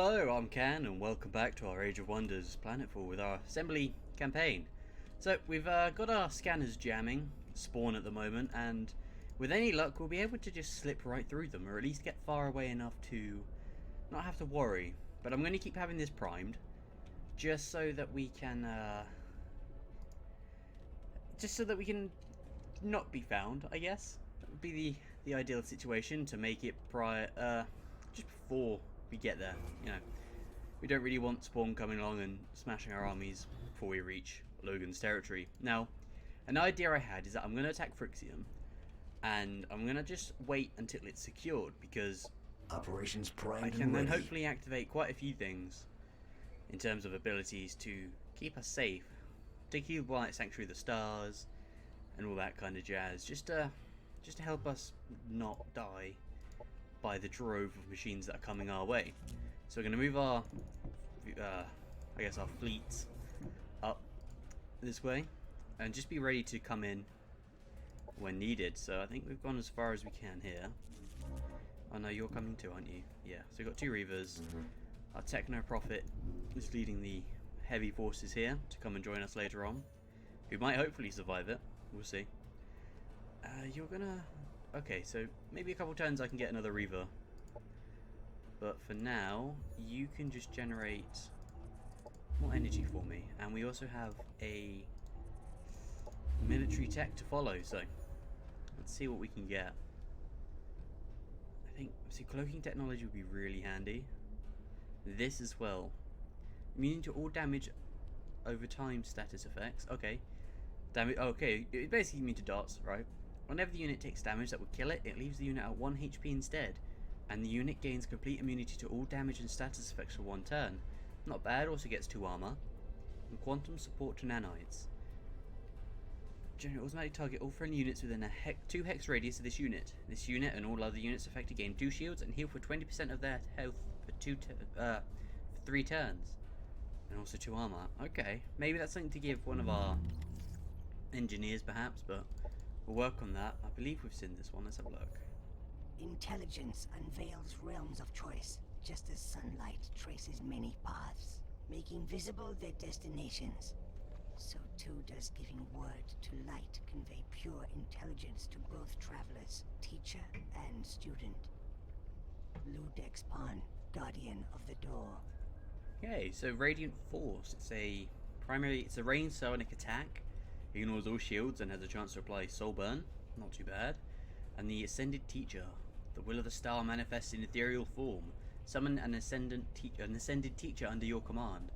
Hello, I'm Can, and welcome back to our Age of Wonders Planetfall with our assembly campaign. So we've got our scanners jamming, spawn at the moment, and with any luck we'll be able to just slip right through them, or at least get far away enough to not have to worry. But I'm going to keep having this primed, just so that we can not be found, I guess. That would be the ideal situation, to make it just before we get there. You know, we don't really want Spawn coming along and smashing our armies before we reach Logan's territory. Now, an idea I had is that I'm going to attack Frixium, and I'm going to just wait until it's secured, because Operations primed I can and then ready. hopefully activate quite a few things in terms of abilities to keep us safe, particularly like Sanctuary of the Stars and all that kind of jazz, just to help us not die by the drove of machines that are coming our way. So we're going to move our, our fleets up this way, and just be ready to come in when needed. So I think we've gone as far as we can here. Oh no, you're coming too, aren't you? Yeah, so we've got 2 Reavers. Our Techno Prophet is leading the heavy forces here to come and join us later on. We might hopefully survive it. We'll see. You're gonna... Okay, so maybe a couple turns I can get another Reaver. But for now, you can just generate more energy for me. And we also have a military tech to follow, so let's see what we can get. I think, see, cloaking technology would be really handy. This as well. Immune to all damage over time status effects. Okay. Damage. Okay, it basically immune to dots, right? Whenever the unit takes damage that would kill it, it leaves the unit at 1 HP instead, and the unit gains complete immunity to all damage and status effects for 1 turn. Not bad. Also gets 2 armor and quantum support to nanites. Generate automatic target all friendly units within a 2 hex radius of this unit. This unit and all other units affected gain 2 shields and heal for 20% of their health for 3 turns, and also 2 armor. Okay, maybe that's something to give one of our engineers, perhaps, but we'll work on that. I believe we've seen this one. Let's have a look. Intelligence unveils realms of choice, just as sunlight traces many paths, making visible their destinations. So too does giving word to light convey pure intelligence to both travelers, teacher and student. Ludex Pan, guardian of the door. Okay, so Radiant Force. It's a ranged psionic attack. Ignores all shields and has a chance to apply Soul Burn. Not too bad. And the Ascended Teacher. The will of the star manifests in ethereal form. Summon an ascended teacher under your command.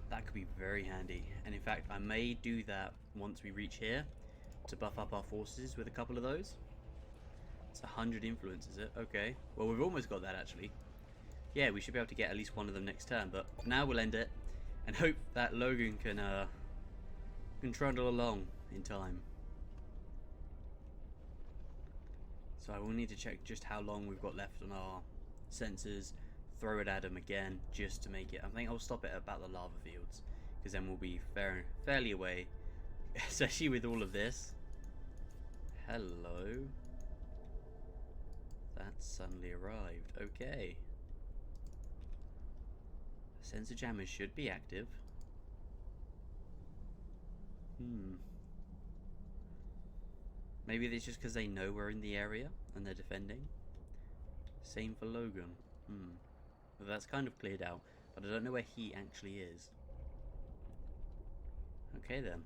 That could be very handy. And in fact, I may do that once we reach here, to buff up our forces with a couple of those. It's 100 influence, is it? Okay. Well, we've almost got that, actually. Yeah, we should be able to get at least one of them next turn. But for now, we'll end it and hope that Logan can trundle along in time. So I will need to check just how long we've got left on our sensors, throw it at him again just to make it. I think I'll stop it at about the lava fields, because then we'll be fairly away, especially with all of this. Hello. That's suddenly arrived. Okay. Sensor jammers should be active. Maybe it's just because they know we're in the area and they're defending. Same for Logan. Well, that's kind of cleared out, but I don't know where he actually is. Okay then.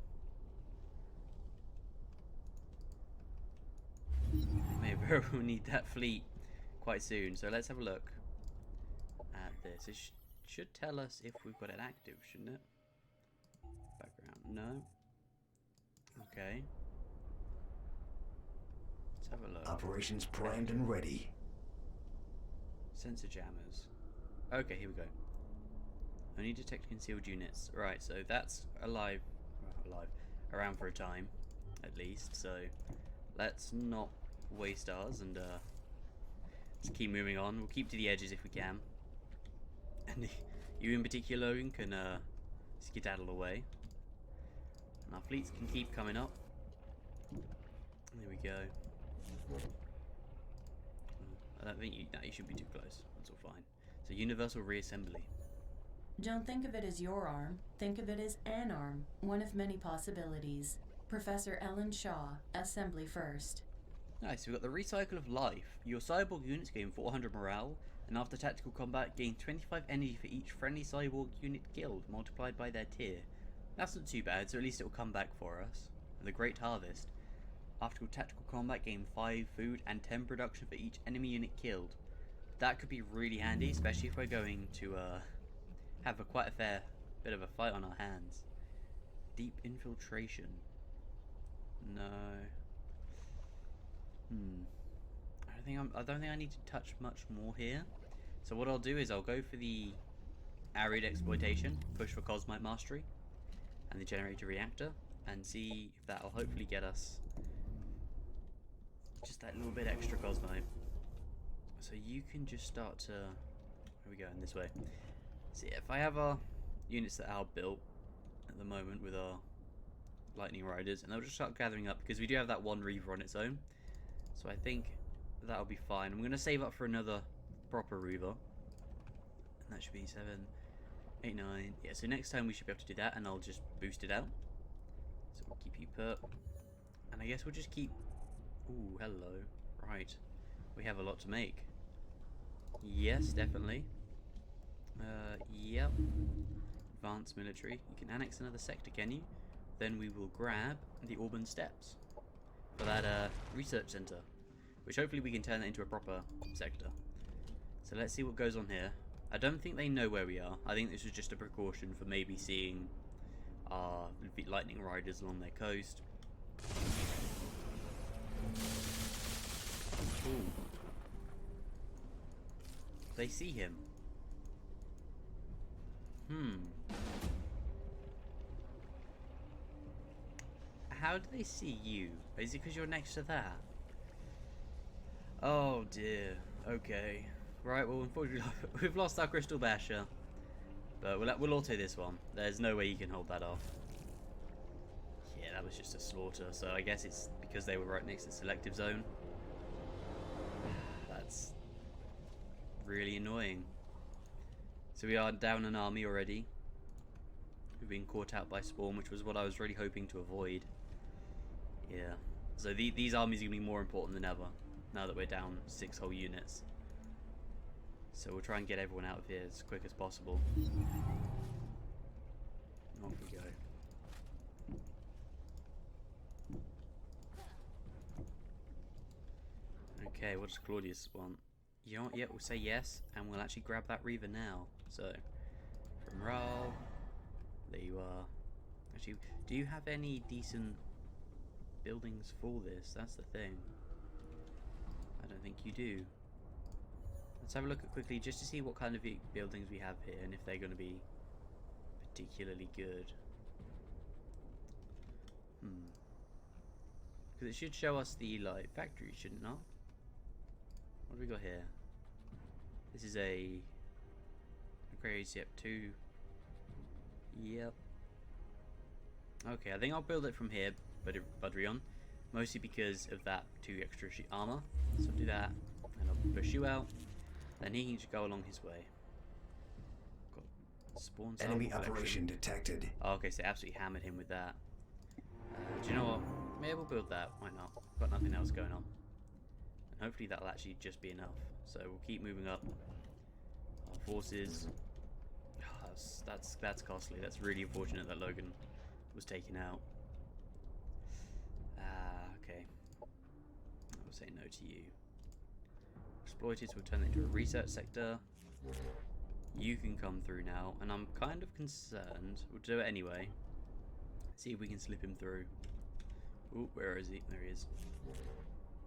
Maybe we'll need that fleet quite soon, so let's have a look at this. It should tell us if we've got it active, shouldn't it? Background, no. Okay. Let's have a look. Operations primed and ready. Sensor jammers. Okay, here we go. Only detect concealed units. Right, so that's alive, around for a time, at least. So let's not waste ours and let's keep moving on. We'll keep to the edges if we can. And you in particular, Logan, can skedaddle away. And our fleets can keep coming up. There we go. I don't think you should be too close. That's all fine. So universal reassembly. Don't think of it as your arm. Think of it as an arm. One of many possibilities. Professor Ellen Shaw, assembly first. Nice, we've got the recycle of life. Your cyborg units gain 400 morale, and after tactical combat gain 25 energy for each friendly cyborg unit killed, multiplied by their tier. That's not too bad, so at least it will come back for us. And the Great Harvest. After tactical combat gain 5 food and 10 production for each enemy unit killed. That could be really handy, especially if we're going to have quite a fair bit of a fight on our hands. Deep infiltration. No. I don't think I need to touch much more here. So what I'll do is I'll go for the arid exploitation, push for cosmite mastery, and the generator reactor, and see if that'll hopefully get us just that little bit extra cosmite. So you can just start to... Here we go, in this way. See, if I have our units that are built at the moment with our lightning riders, and they'll just start gathering up, because we do have that one Reaver on its own. So I think that'll be fine. I'm going to save up for another proper Reaver. And that should be 7, 8, 9. Yeah, so next time we should be able to do that, and I'll just boost it out. So we'll keep you put. And I guess we'll just keep... Ooh, hello. Right. We have a lot to make. Yes, definitely. Yep. Advanced military. You can annex another sector, can you? Then we will grab the Auburn Steppes for that research center, which hopefully we can turn that into a proper sector. So let's see what goes on here. I don't think they know where we are. I think this was just a precaution for maybe seeing our lightning riders along their coast. Ooh. They see him. How do they see you? Is it because you're next to that? Oh dear. Okay. Right, well unfortunately we've lost our Crystal Basher. But we'll auto this one. There's no way you can hold that off. Yeah, that was just a slaughter. So I guess it's because they were right next to the selective zone. That's really annoying. So we are down an army already. We've been caught out by Spawn, which was what I was really hoping to avoid. Yeah. So these armies are going to be more important than ever, now that we're down 6 whole units. So we'll try and get everyone out of here as quick as possible. Off we go. Okay, what does Claudius want? You know what? Yeah, we'll say yes, and we'll actually grab that Reaver now. So, from Ral, there you are. Actually, do you have any decent buildings for this? That's the thing. I don't think you do. Let's have a look at quickly just to see what kind of buildings we have here and if they're going to be particularly good. Because it should show us the like factory, shouldn't it not? What have we got here? This is a upgrades, yep, 2. Yep. Okay, I think I'll build it from here, Budrion. Mostly because of that 2 extra armor. So I'll do that, and I'll push you out. Then he can just go along his way. Got spawn Enemy sample operation collection. detected. Oh, okay, so they absolutely hammered him with that. Do you know what? Maybe we'll build that. Why not? Got nothing else going on. And hopefully that'll actually just be enough. So we'll keep moving up. Our forces. Oh, that's costly. That's really unfortunate that Logan was taken out. Okay. I will say no to you. Exploited, so we'll turn it into a research sector. You can come through now, and I'm kind of concerned. We'll do it anyway. See if we can slip him through. Ooh, where is he? There he is.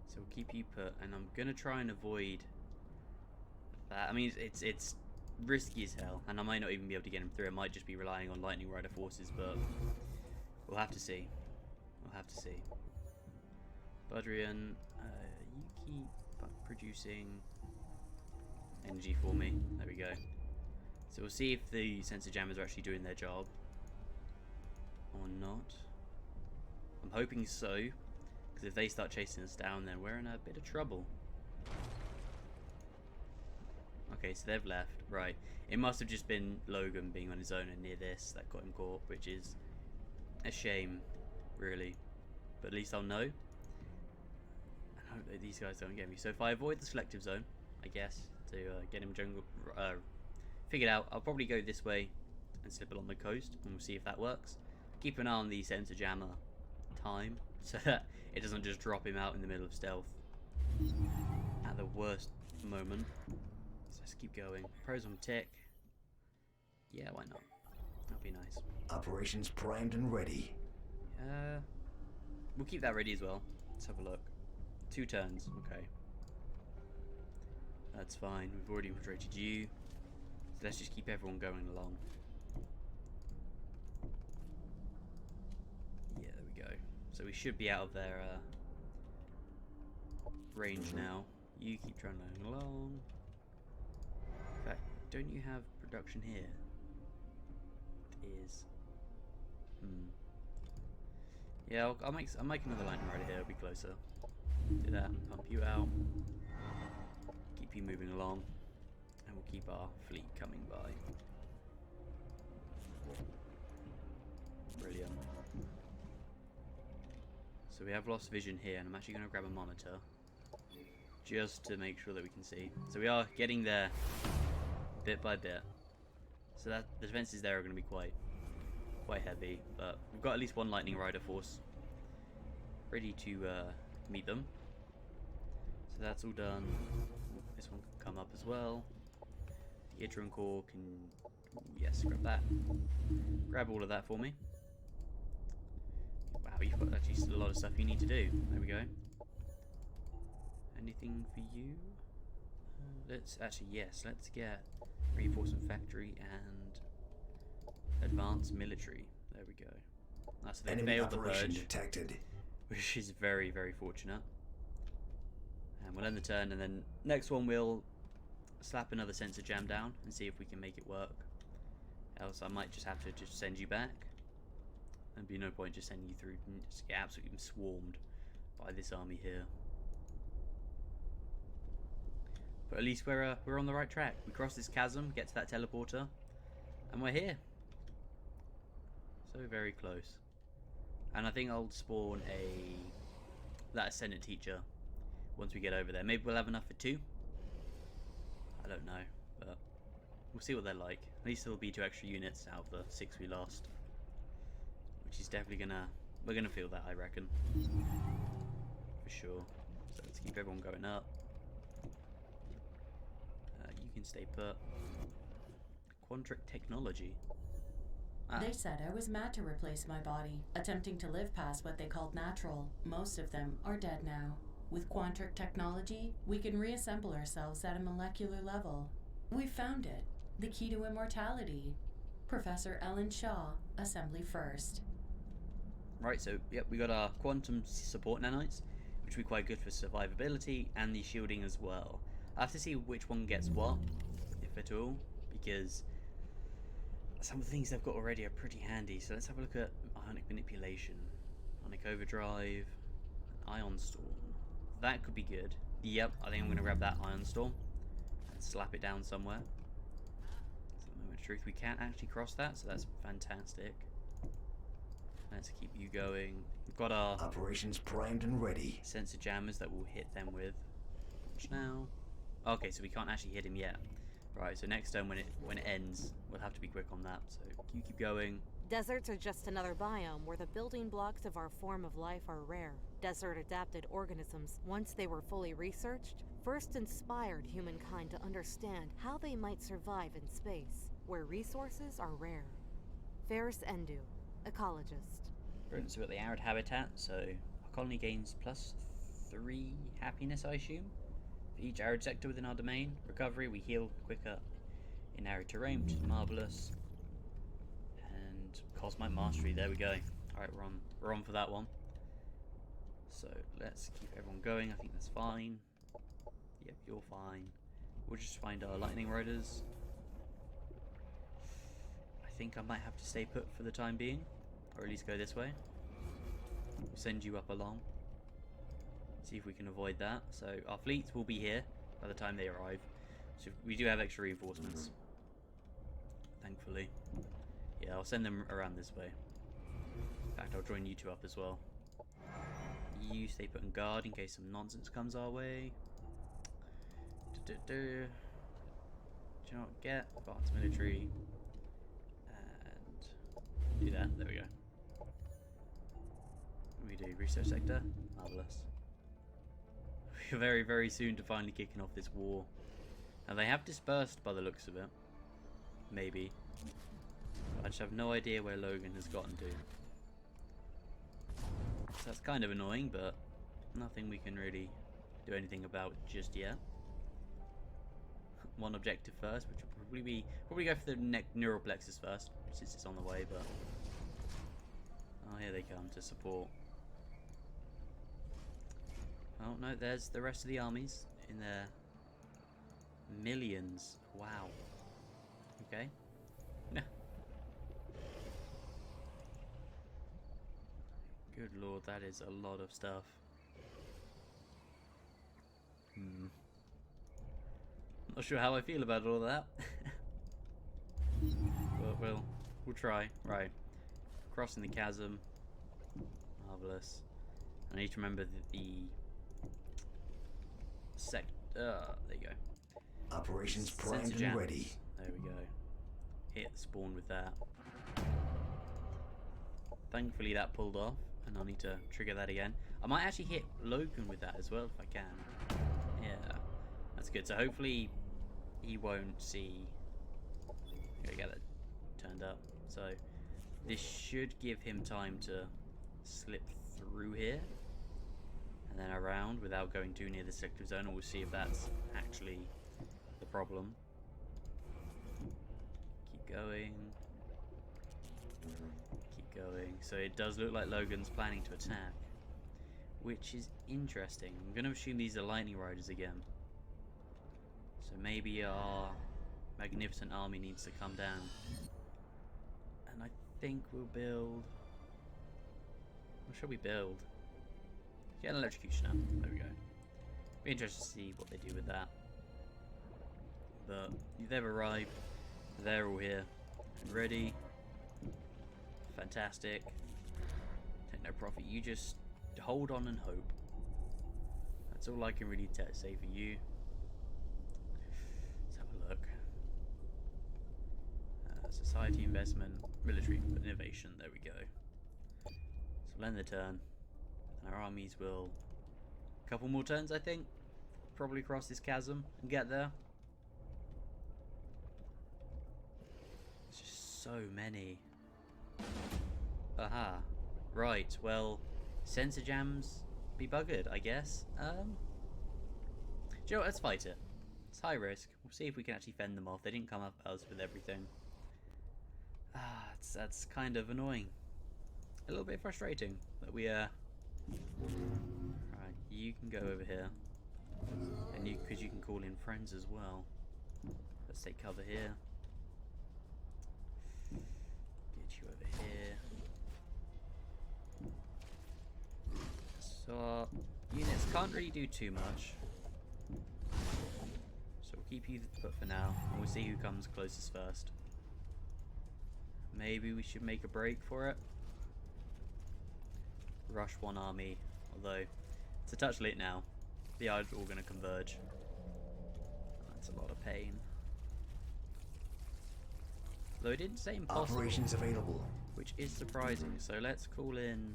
So we'll keep you put, and I'm gonna try and avoid that. I mean, it's risky as hell, and I might not even be able to get him through. I might just be relying on lightning rider forces, but we'll have to see. We'll have to see. Budrian, you keep producing energy for me. There we go. So we'll see if the sensor jammers are actually doing their job or not. I'm hoping so, because if they start chasing us down, then we're in a bit of trouble. Okay, so they've left. Right. It must have just been Logan being on his own and near this that got him caught, which is a shame, really. But at least I'll know. I hope that these guys don't get me. So if I avoid the selective zone, I guess, to get him jungle figured out, I'll probably go this way and slip along the coast, and we'll see if that works. Keep an eye on the sensor jammer time, so that it doesn't just drop him out in the middle of stealth at the worst moment. So let's keep going. Pros on tick. Yeah, why not? That'll be nice. Operations primed and ready. We'll keep that ready as well. Let's have a look. 2 turns, okay. That's fine. We've already infiltrated you. So let's just keep everyone going along. Yeah, there we go. So we should be out of their range now. You keep trundling along. In fact, don't you have production here? It is. Yeah, I'll make another lightning rider here. It'll be closer. Do that and pump you out. Keep you moving along, and we'll keep our fleet coming by. Brilliant. So we have lost vision here, and I'm actually going to grab a monitor just to make sure that we can see. So we are getting there bit by bit. So that the defenses there are going to be quite heavy, but we've got at least one lightning rider force ready to meet them. So that's all done. This one can come up as well. The Idron core can, yes, grab that. Grab all of that for me. Wow, you've got actually a lot of stuff you need to do. There we go. Anything for you? Let's actually, yes, let's get reinforcement factory and advanced military. There we go. So they Enemy failed the operation purge, detected. which is very, very fortunate. And we'll end the turn, and then next one we'll slap another sensor jam down and see if we can make it work. Else I might just have to just send you back. There'd be no point just sending you through and just get absolutely swarmed by this army here. But at least we're on the right track. We cross this chasm, get to that teleporter, and we're here. So very close. And I think I'll spawn that Ascendant teacher once we get over there. Maybe we'll have enough for 2. I don't know, but we'll see what they're like. At least there'll be 2 extra units out of the 6 we lost, which is definitely we're gonna feel that, I reckon, for sure. So let's keep everyone going up. You can stay put. Quantric technology. They said I was mad to replace my body, attempting to live past what they called natural. Most of them are dead now. With Quantric technology, we can reassemble ourselves at a molecular level. We found it. The key to immortality. Professor Ellen Shaw, Assembly First. Right, so yep, we got our quantum support nanites, which will be quite good for survivability and the shielding as well. I have to see which one gets what, if at all, because some of the things they've got already are pretty handy. So let's have a look at ionic manipulation, ionic overdrive, ion storm. That could be good. Yep, I think I'm going to grab that ion storm and slap it down somewhere. It's the moment of truth. We can't actually cross that, so that's fantastic. Let's keep you going. We've got our Operations primed and ready. sensor jammers that we'll hit them with. Which now? Okay, so we can't actually hit him yet. Right, so next turn when it ends, we'll have to be quick on that. So you keep going. Deserts are just another biome where the building blocks of our form of life are rare. Desert-adapted organisms, once they were fully researched, first inspired humankind to understand how they might survive in space, where resources are rare. Ferris Endu, ecologist. Brilliant, so we've got the arid habitat, so our colony gains +3 happiness, I assume. For each arid sector within our domain. Recovery, we heal quicker in arid terrain, which is marvellous. And Cosmic Mastery, there we go. Alright, we're on for that one. So let's keep everyone going, I think that's fine. Yep, you're fine. We'll just find our lightning riders. I think I might have to stay put for the time being, or at least go this way. We'll send you up along. See if we can avoid that. So our fleets will be here by the time they arrive. So we do have extra reinforcements. Thankfully. Yeah, I'll send them around this way. In fact, I'll join you two up as well. You stay put on guard in case some nonsense comes our way. Do you know what? Get advanced military. And do that. There we go. We do research sector. Marvelous. We're very, very soon to finally kicking off this war. Now they have dispersed by the looks of it. Maybe. But I just have no idea where Logan has gotten to. So that's kind of annoying, but nothing we can really do anything about just yet. One objective first, which will probably go for the Neural Plexus first, since it's on the way, but... Oh, here they come to support. Oh, no, there's the rest of the armies in their millions. Wow. Okay. Yeah. Good lord, that is a lot of stuff. Not sure how I feel about all that. But we'll try. Right. Crossing the chasm. Marvelous. I need to remember the there you go. Operations primed Sensor and jams. ready. There we go. Hit the spawn with that. Thankfully that pulled off, and I'll need to trigger that again. I might actually hit Logan with that as well if I can. Yeah, that's good. So hopefully he won't see. Gotta get it turned up. So this should give him time to slip through here and then around without going too near the sector zone, and we'll see if that's actually the problem. Keep going. Keep going. So it does look like Logan's planning to attack, which is interesting. I'm going to assume these are lightning riders again. So maybe our magnificent army needs to come down. And I think we'll build... What shall we build? Get an electrocutioner. There we go. Be interested to see what they do with that. But they've arrived. They're all here and ready. Fantastic. Take no profit. You just hold on and hope. That's all I can really say for you. Let's have a look. Society investment, military innovation. There we go. So we'll end the turn. And our armies will... A couple more turns, I think. Probably cross this chasm and get there. It's just so many. Aha. Right, well, sensor jams be buggered, I guess. Do you know what? Let's fight it. It's high risk. We'll see if we can actually fend them off. They didn't come up us with everything. That's kind of annoying. A little bit frustrating that we Right, you can go over here, and because you can call in friends as well. Let's take cover here. Get you over here. So our units can't really do too much. So we'll keep you put for now, and we'll see who comes closest first. Maybe we should make a break for it. Rush one army, although it's a touch late now. The odds are all going to converge. That's a lot of pain. Though it didn't say impossible. Operations available. Which is surprising. So let's call in...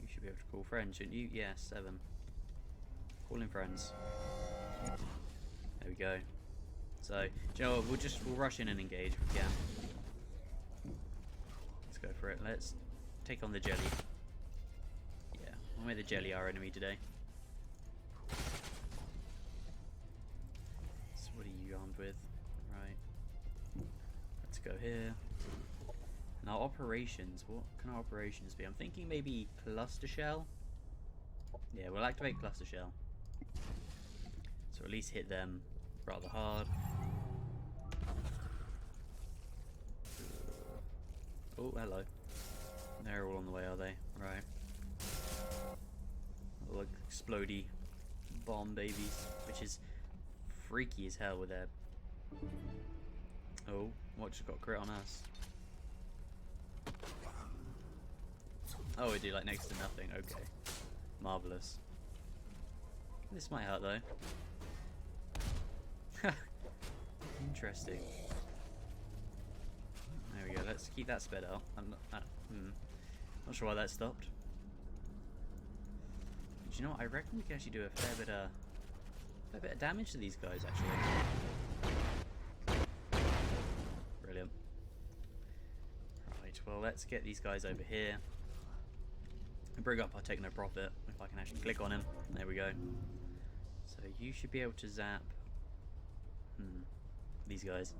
You should be able to call friends, shouldn't you? Yeah, 7. Call in friends. There we go. So, do you know what? We'll rush in and engage if we can. Let's go for it. Let's take on the jelly. Yeah, we'll make the jelly our enemy today. So what are you armed with? Right. Let's go here. And our operations, what can our operations be? I'm thinking maybe cluster shell. Yeah, we'll activate cluster shell. So at least hit them rather hard. Oh, hello. They're all on the way, are they? Right. Little explodey bomb babies, which is freaky as hell with their... Oh, what just got crit on us? Oh, we do like next to nothing. Okay. Marvellous. This might hurt though. Interesting. There we go. Let's keep that sped up. I'm not sure why that stopped. But you know what? I reckon we can actually do a fair bit of damage to these guys actually. Brilliant. Right. Well, let's get these guys over here and bring up our take no profit. If I can actually click on him. There we go. So you should be able to zap these guys.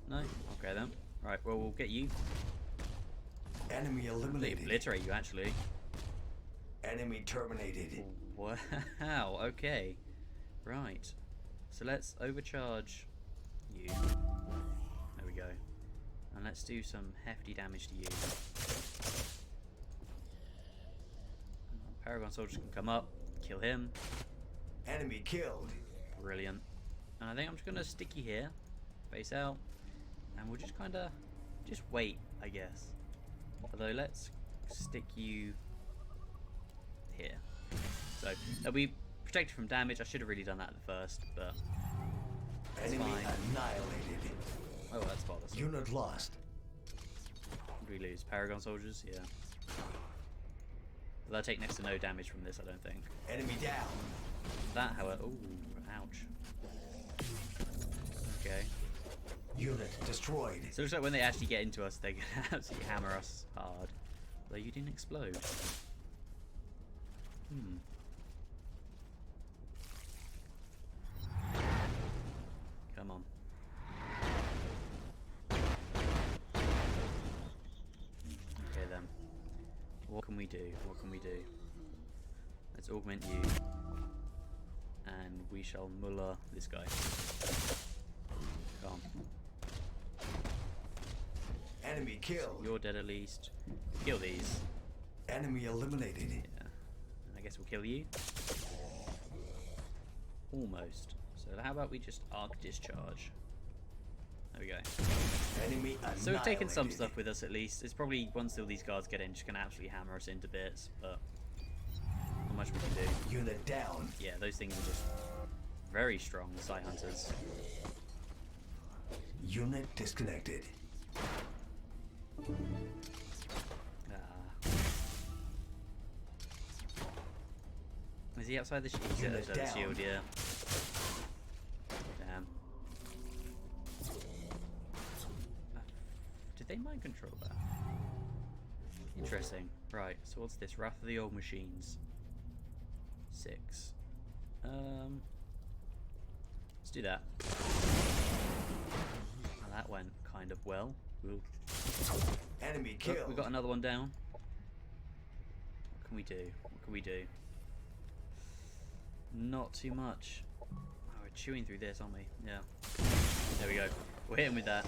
No? Okay then. Right, well we'll get you. Enemy They eliminated. obliterate you actually. Enemy terminated. Wow, okay. Right. So let's overcharge you. There we go. And let's do some hefty damage to you. Paragon soldiers can come up, kill him. Enemy killed. Brilliant. And I think I'm just gonna stick you here, face out, and we'll just kinda wait, I guess. Although let's stick you here. So they'll be protected from damage. I should have really done that at the first, but that's Enemy fine. annihilated. Oh, that's bothersome. Unit lost. What do we lose? Paragon soldiers? Yeah. They'll take next to no damage from this, I don't think. Enemy down. That, however, ooh, ouch. Okay. Unit destroyed. So it looks like when they actually get into us, they're gonna absolutely hammer us hard. Though you didn't explode. Come on. Okay then. What can we do? What can we do? Let's augment you. And we shall muller this guy. Come on. Enemy killed. You're dead at least. Kill these. Enemy eliminated. Yeah. And I guess we'll kill you. Almost. So how about we just arc discharge? There we go. Enemy So we've taken some annihilated. stuff with us at least. It's probably, once all these guards get in, just going to absolutely hammer us into bits, but not much we can do. Unit down. Yeah, those things are just very strong, the Sight Hunters. Unit disconnected. Is he outside the shield? He's Unit outside the down. shield, yeah. Damn. Did they mind control that? Interesting. Right, so what's this? Wrath of the Old Machines. 6. Let's do that. Well, that went kind of well. We'll... Enemy Look, killed. we got another one down. What can we do? What can we do? Not too much. Oh, we're chewing through this, aren't we? Yeah. There we go. We're hitting with that.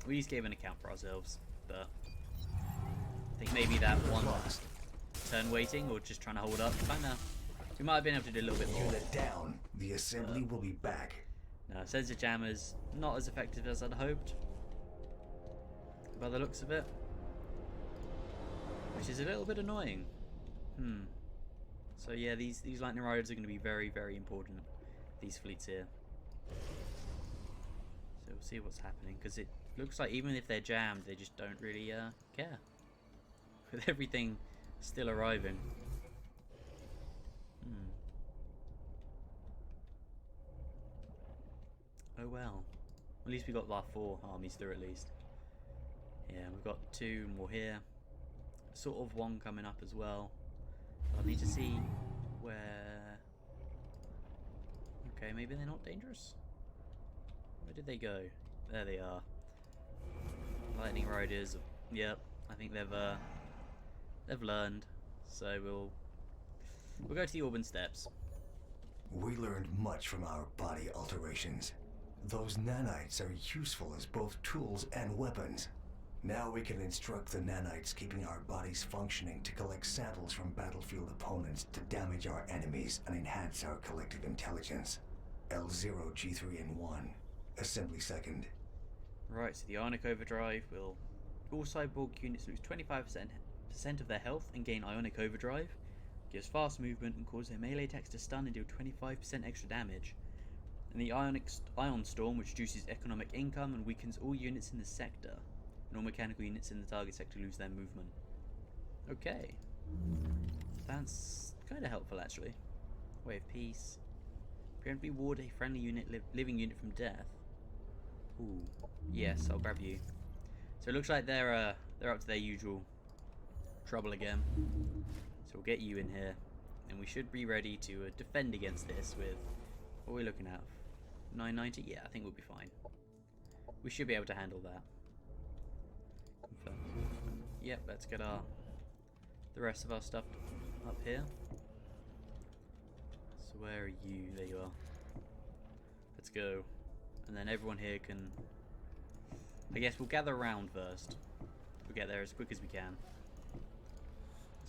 We just gave an account for ourselves, but I think maybe that one Lost. turn waiting or just trying to hold up. Kinda. We might have been able to do a little bit more. Unit down. The assembly will be back. No, sensor jammers not as effective as I'd hoped. By the looks of it. Which is a little bit annoying. So yeah, these lightning riders are going to be very, very important. These fleets here. So we'll see what's happening, because it looks like even if they're jammed, they just don't really care. With everything still arriving. Oh well. At least we got our 4 armies through at least. Yeah, we've got 2 more here. Sort of 1 coming up as well. I need to see where... Okay, maybe they're not dangerous? Where did they go? There they are. Lightning Riders. Yep, I think they've learned. So we'll go to the Auburn Steppes. We learned much from our body alterations. Those nanites are useful as both tools and weapons. Now we can instruct the nanites keeping our bodies functioning to collect samples from battlefield opponents to damage our enemies and enhance our collective intelligence. L0G3N1. Assembly second. Right, so the Ionic Overdrive will... All cyborg units lose 25% of their health and gain Ionic Overdrive. Gives fast movement and causes their melee attacks to stun and deal 25% extra damage. And the Ion Storm, which reduces economic income and weakens all units in the sector. And all mechanical units in the target sector lose their movement. Okay. That's kind of helpful, actually. Way of peace. Preemptively ward a friendly unit, living unit from death. Ooh. Yes, I'll grab you. So it looks like they're up to their usual trouble again. So we'll get you in here. And we should be ready to defend against this with... What are we looking at? 990? Yeah, I think we'll be fine. We should be able to handle that. Confirm. Yep, let's get the rest of our stuff up here. So where are you? There you are. Let's go. And then everyone here can... I guess we'll gather around first. We'll get there as quick as we can.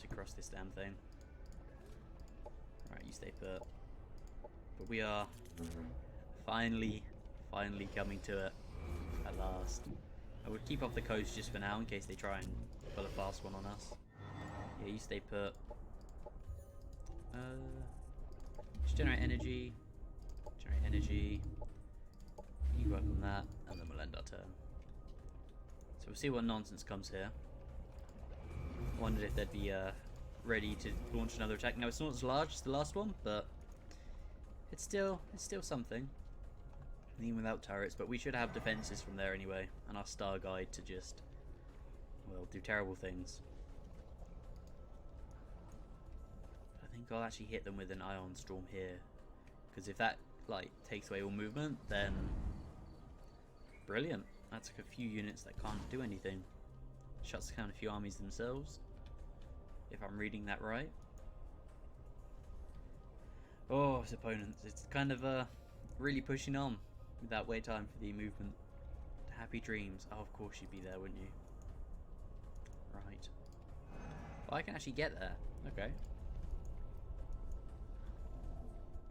To cross this damn thing. Alright, you stay put. But we are finally coming to it at last. I would keep off the coast just for now in case they try and pull a fast one on us. Yeah, you stay put. Just generate energy. Generate energy. You work on that, and then we'll end our turn. So we'll see what nonsense comes here. Wondered if they'd be ready to launch another attack. Now it's not as large as the last one, but it's still something. Even without turrets, but we should have defenses from there anyway, and our star guide to just, well, do terrible things. I think I'll actually hit them with an Ion Storm here, because if that like takes away all movement, then brilliant. That's like a few units that can't do anything. Shuts down a few armies themselves, if I'm reading that right. Oh, his opponents, it's kind of really pushing on with that wait time for the movement. Happy dreams. Oh, of course you'd be there, wouldn't you? Right. Well, I can actually get there. Okay.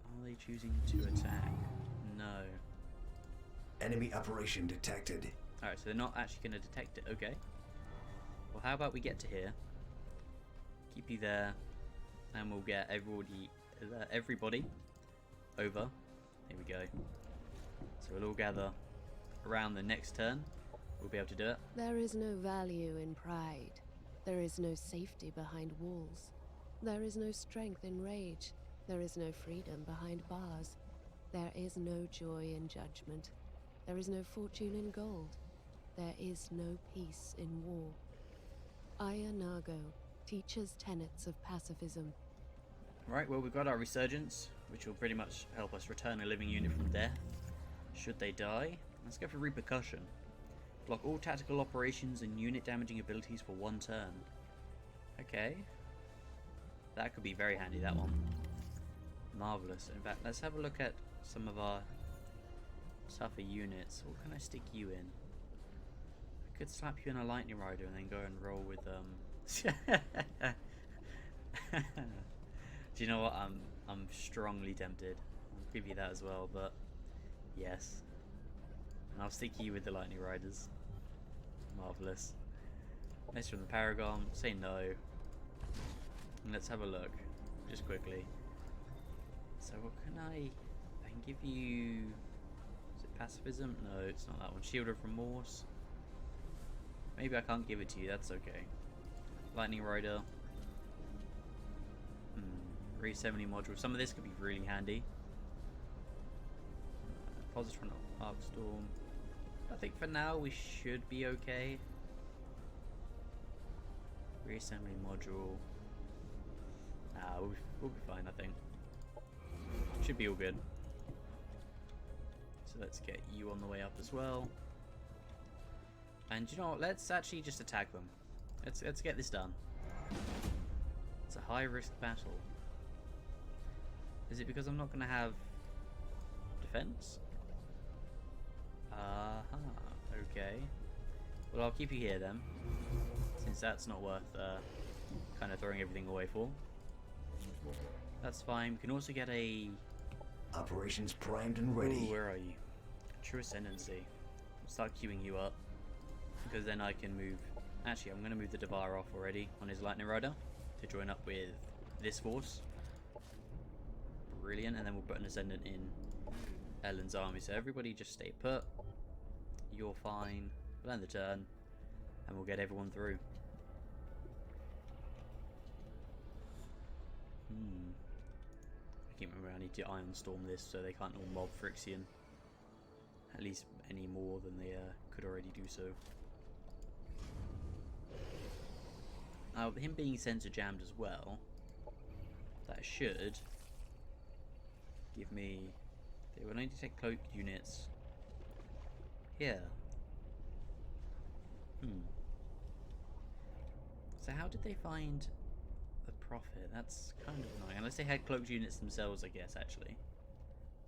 Are they choosing to attack? No. Enemy operation detected. Alright, so they're not actually going to detect it. Okay. Well, how about we get to here? Keep you there. And we'll get everybody over. There we go. So we'll all gather around the next turn. We'll be able to do it. There is no value in pride. There is no safety behind walls. There is no strength in rage. There is no freedom behind bars. There is no joy in judgment. There is no fortune in gold. There is no peace in war. Aya Nago teaches tenets of pacifism. Right, well, we've got our resurgence, which will pretty much help us return a living unit from death, should they die. Let's go for repercussion. Block all tactical operations and unit damaging abilities for one turn. Okay. That could be very handy, that one. Marvellous. In fact, let's have a look at some of our tougher units. What can I stick you in? I could slap you in a lightning rider and then go and roll with Do you know what? I'm strongly tempted. I'll give you that as well, but yes. And I'll stick you with the lightning riders. Marvellous. Next from the Paragon. Say no. And let's have a look, just quickly. So what can I can give you? Is it pacifism? No, it's not that one. Shield of Remorse. Maybe I can't give it to you. That's okay. Lightning rider. Re-70 module. Some of this could be really handy. Positron Arc Storm. I think for now we should be okay. Reassembly module. Nah, we'll be fine, I think. Should be all good. So let's get you on the way up as well. And you know what? Let's actually just attack them. Let's get this done. It's a high-risk battle. Is it because I'm not going to have defense? Okay. Well, I'll keep you here then, since that's not worth kind of throwing everything away for. That's fine. We can also get a Operations primed and ready. Ooh, where are you? True Ascendancy. I'll start queuing you up, because then I can move... Actually, I'm going to move the Devar off already on his Lightning Rider to join up with this force. Brilliant, and then we'll put an Ascendant in Ellen's army. So everybody just stay put. You're fine. We'll end the turn, and we'll get everyone through. I can't remember, I need to Iron Storm this so they can't all mob Phyrexian. At least any more than they could already do so. Him being sensor jammed as well, that should give me... They will only detect cloaked units here. So how did they find the profit? That's kind of annoying. Unless they had cloaked units themselves, I guess, actually.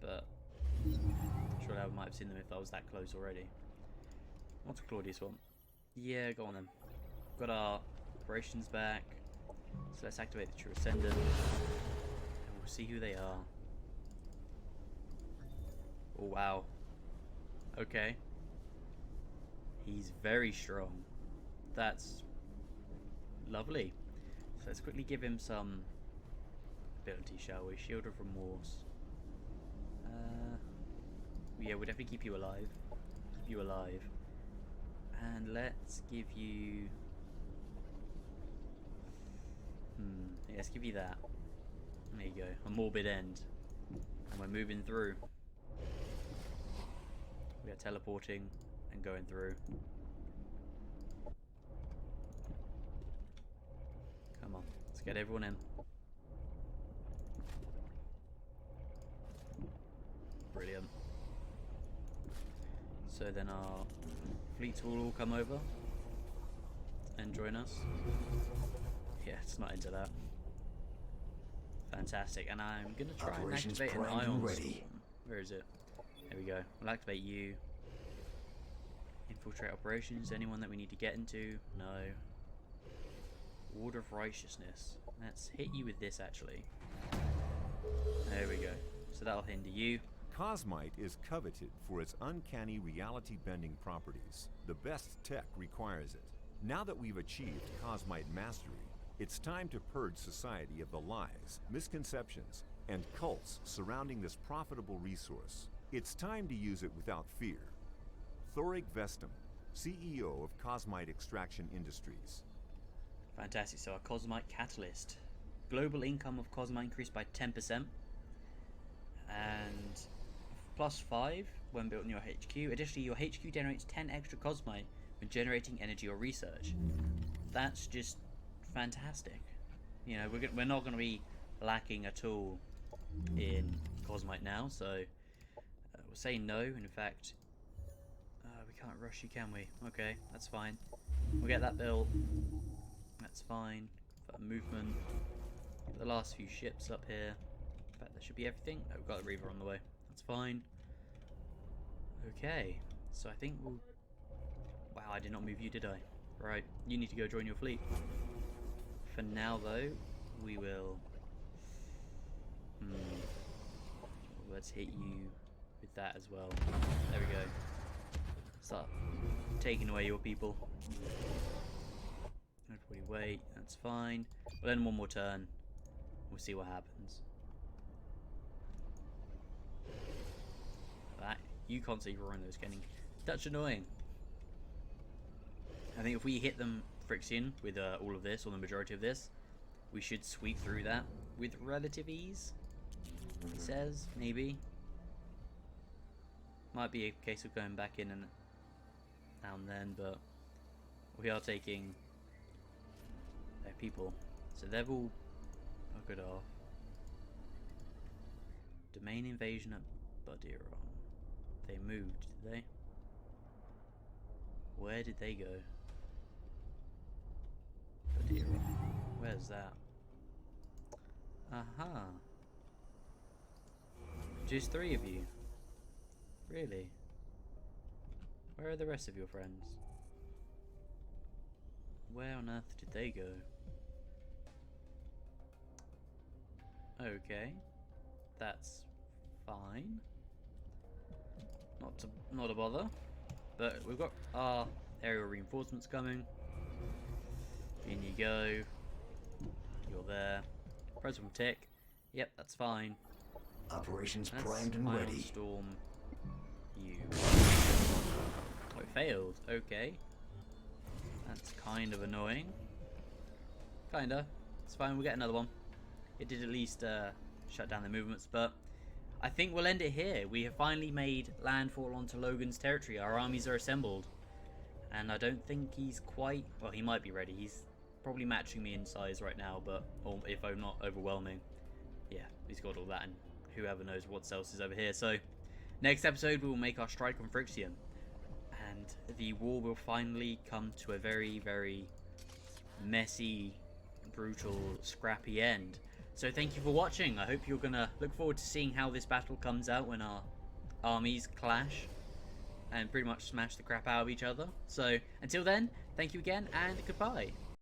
But I'm sure I might have seen them if I was that close already. What's Claudius want? Yeah, go on then. Got our operations back. So let's activate the True Ascendant. And we'll see who they are. Oh, wow. Okay. He's very strong. That's lovely. So let's quickly give him some ability, shall we? Shield of Remorse. Yeah, we'll definitely keep you alive. Keep you alive. And let's give you... yeah, let's give you that. There you go. A Morbid End. And we're moving through. We are teleporting and going through. Come on, let's get everyone in. Brilliant. So then our fleets will all come over and join us. Yeah, it's not into that. Fantastic, and I'm gonna try Operations and activate an primed and Ion ready. Storm. Where is it? There we go. We'll activate you. Infiltrate operations. Anyone that we need to get into? No. Ward of Righteousness. Let's hit you with this, actually. There we go. So that'll hinder you. Cosmite is coveted for its uncanny reality-bending properties. The best tech requires it. Now that we've achieved Cosmite mastery, it's time to purge society of the lies, misconceptions, and cults surrounding this profitable resource. It's time to use it without fear. Thorig Vestum, CEO of Cosmite Extraction Industries. Fantastic. So our Cosmite Catalyst. Global income of Cosmite increased by 10%. And +5 when built in your HQ. Additionally, your HQ generates 10 extra Cosmite when generating energy or research. That's just fantastic. You know, we're not going to be lacking at all in Cosmite now, so we'll say no. In fact, we can't rush you, can we? Okay, that's fine. We'll get that built. That's fine. For movement. The last few ships up here. In fact, that should be everything. Oh, we've got a Reaver on the way. That's fine. Okay, so I think we'll... Wow, I did not move you, did I? Right, you need to go join your fleet. For now, though, we will... Let's hit you with that as well. There we go. Start taking away your people. Everybody wait, that's fine. We'll end one more turn. We'll see what happens. That, you can't see roaring those getting that's annoying. I think if we hit them Phyrexian with all of this, or the majority of this, we should sweep through that with relative ease. He says, maybe. Might be a case of going back in and now and then, but we are taking their people. So they've all buggered off. Domain invasion at Budiron. They moved, did they? Where did they go? Budiron. Where's that? Aha. Just 3 of you. Really? Where are the rest of your friends? Where on earth did they go? Okay. That's fine. Not a bother. But we've got our aerial reinforcements coming. In you go. You're there. Press one tick. Yep, that's fine. Operations Let's primed and ion ready. storm you. Oh, it failed. Okay. That's kind of annoying. Kinda. It's fine, we'll get another one. It did at least shut down the movements, but I think we'll end it here. We have finally made landfall onto Logan's territory. Our armies are assembled. And I don't think he's quite... Well, he might be ready. He's probably matching me in size right now, but or if I'm not overwhelming. Yeah, he's got all that, and whoever knows what else is over here. So, next episode we will make our strike on Frixium. And the war will finally come to a very, very messy, brutal, scrappy end. So thank you for watching. I hope you're gonna look forward to seeing how this battle comes out when our armies clash and pretty much smash the crap out of each other. So until then, thank you again and goodbye.